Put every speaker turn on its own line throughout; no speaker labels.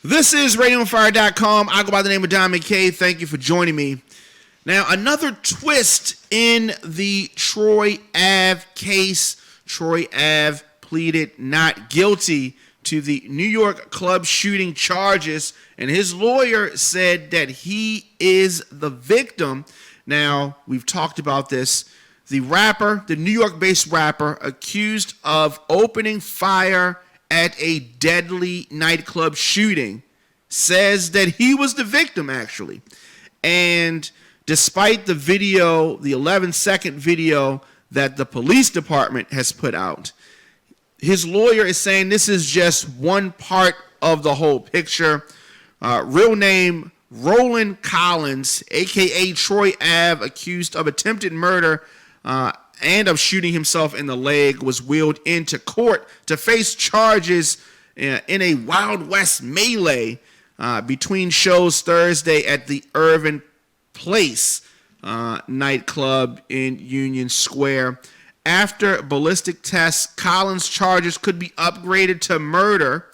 This is RadioOnFire.com. I go by the name of Diamond K. Thank you for joining me. Now, another twist in the Troy Ave case. Troy Ave pleaded not guilty to the New York club shooting charges, and his lawyer said that he is the victim. Now, we've talked about this. The rapper, the New York-based rapper, accused of opening fire at a deadly nightclub shooting, says that he was the victim, actually. And despite the video, the 11-second video that the police department has put out, his lawyer is saying this is just one part of the whole picture. Real name, Roland Collins, a.k.a. Troy Ave, accused of attempted murder and of shooting himself in the leg, was wheeled into court to face charges in a Wild West melee between shows Thursday at the Irvin Place nightclub in Union Square. After ballistic tests, Collins' charges could be upgraded to murder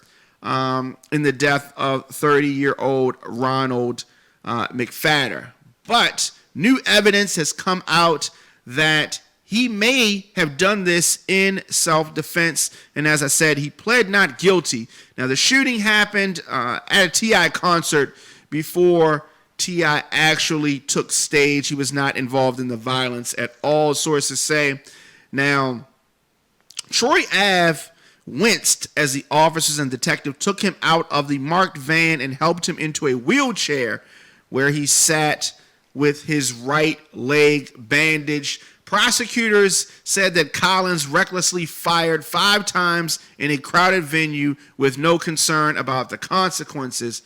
in the death of 30-year-old Ronald McFadder. But new evidence has come out that he may have done this in self-defense, and as I said, he pled not guilty. Now, the shooting happened at a T.I. concert before T.I. actually took stage. He was not involved in the violence at all, sources say. Now, Troy Ave winced as the officers and detective took him out of the marked van and helped him into a wheelchair where he sat with his right leg bandaged. Prosecutors said that Collins recklessly fired 5 times in a crowded venue with no concern about the consequences.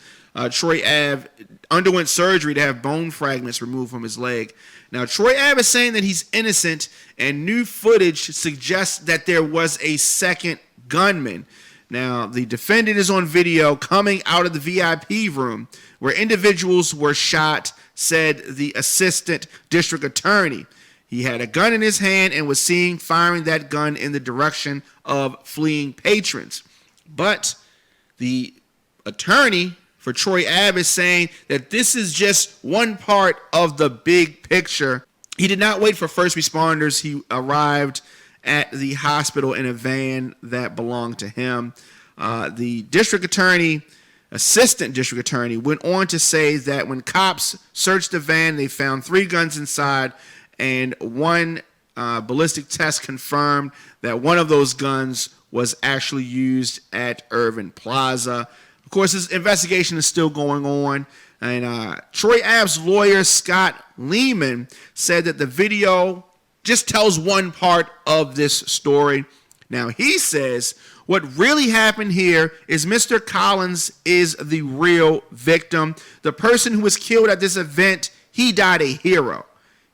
Troy Ave underwent surgery to have bone fragments removed from his leg. Now, Troy Ave is saying that he's innocent, and new footage suggests that there was a second gunman. Now, the defendant is on video coming out of the VIP room where individuals were shot, said the assistant district attorney. He had a gun in his hand and was seen firing that gun in the direction of fleeing patrons. But the attorney for Troy Ave is saying that this is just one part of the big picture. He did not wait for first responders. He arrived at the hospital in a van that belonged to him. The district attorney, assistant district attorney, went on to say that when cops searched the van, they found 3 guns inside, and one ballistic test confirmed that one of those guns was actually used at Irvin Plaza. Of course, this investigation is still going on, and Troy Ave's lawyer, Scott Lehman, said that the video just tells one part of this story. Now, he says what really happened here is Mr. Collins is the real victim. The person who was killed at this event, he died a hero.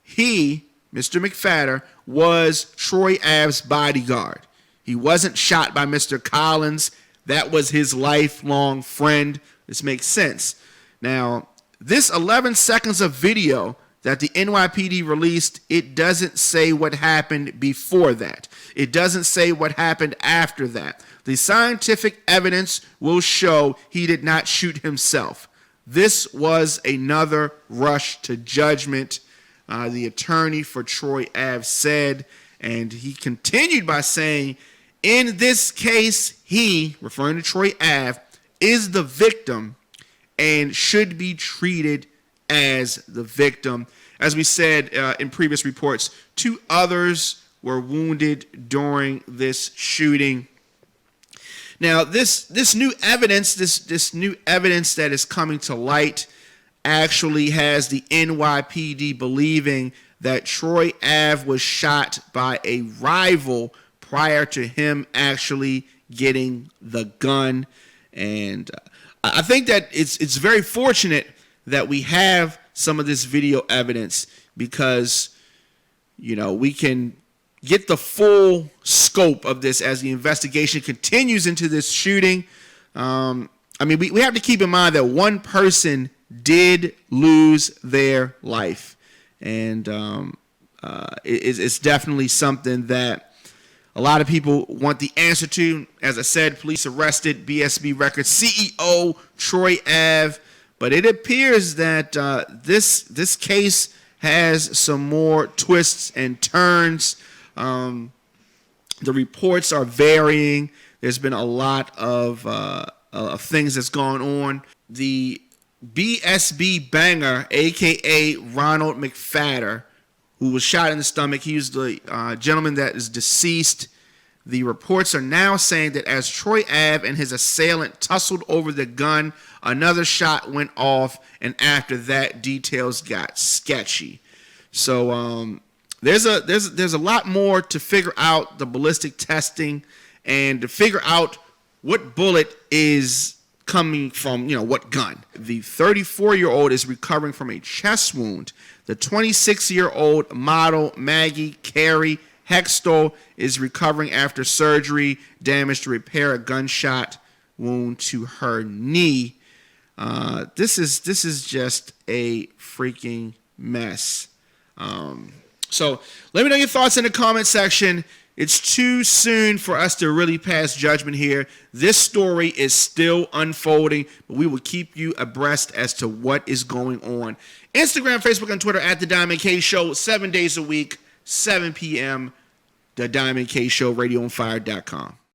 He, Mr. McFadder, was Troy Ave's bodyguard. He wasn't shot by Mr. Collins. That was his lifelong friend. This makes sense. Now, this 11 seconds of video that the NYPD released, it doesn't say what happened before that. It doesn't say what happened after that. The scientific evidence will show he did not shoot himself. This was another rush to judgment, the attorney for Troy Ave said, and he continued by saying, in this case, he, referring to Troy Ave, is the victim and should be treated as the victim. As we said in previous reports, 2 others were wounded during this shooting. Now, this new evidence, this new evidence that is coming to light, actually has the NYPD believing that Troy Ave was shot by a rival prior to him actually getting the gun. And I think that it's very fortunate that we have some of this video evidence because, you know, we can get the full scope of this as the investigation continues into this shooting. I mean, we have to keep in mind that one person did lose their life. And it's definitely something that a lot of people want the answer to. As I said, police arrested BSB Records CEO Troy Ave, but it appears that this case has some more twists and turns. The reports are varying. There's been a lot of things that's gone on. The BSB banger, aka Ronald McFadder, who was shot in the stomach. He was the gentleman that is deceased. The reports are now saying that as Troy Ave and his assailant tussled over the gun, another shot went off, and after that, details got sketchy. So there's a lot more to figure out, the ballistic testing, and to figure out what bullet is coming from, what gun. The 34-year-old is recovering from a chest wound. The 26-year-old model Maggie Carey Hextall is recovering after surgery, damage to repair a gunshot wound to her knee. This is just a freaking mess. So let me know your thoughts in the comment section. It's too soon for us to really pass judgment here. This story is still unfolding, but we will keep you abreast as to what is going on. Instagram, Facebook, and Twitter at The Diamond K Show, 7 days a week, 7 p.m., The Diamond K Show, radioonfire.com.